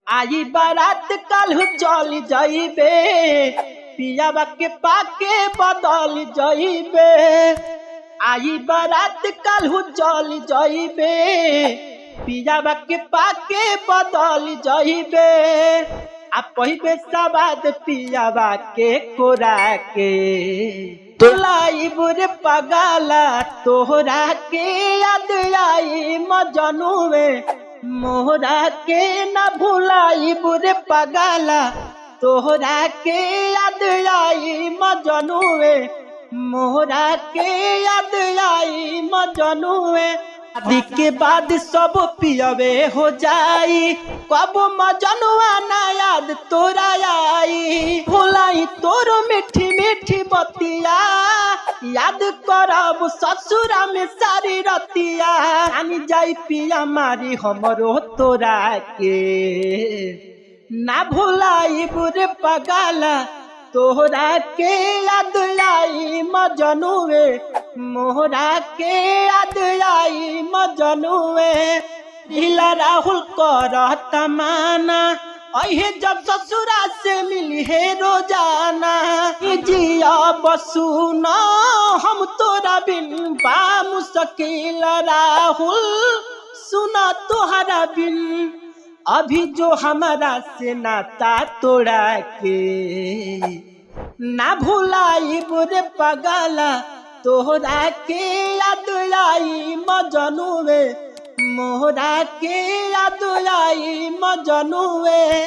आई बारात काल्हू चल जाइबे, पियाबा के पाके बदल जाइबे। आई बारात काल्हू चल जाइबे, पियाबा के पाके बदल जाइबे। आ पहिबे सवाद पियाबा के कोरा के, तोलाई बुरे पगाला तोहरा के याद आई मजनुए। मोहरा के न भुलाई बुरे पगाला तोहरा के याद आई मजनुए। मोहरा के याद आई मजनुए। शादी के बाद सब पियवे हो जाई, कब मजनुआ ना याद तोरा आई। भुलाई तोरो मीठी मीठी बतिया, याद करब ससुरा में सारी रतिया। आनी जाई पिया मारी हमरो तोरा के, ना भुलाई बुरे पगाला तोहरा के याद आई मजनुए। मोहरा के याद आई मजनुए। ढीला राहुल करत माना, अहे जब ससुरा से मिली है रोजाना। जिया बसुना हम तोरा बिन बा मुश्किल राहुल, सुना तोहरा बिन अभी जो हमारा से नाता तोड़ा के। ना भुलाई बुरे पगाला तोहरा के याद आई मजनुए। मोहरा के याद आई मजनुए।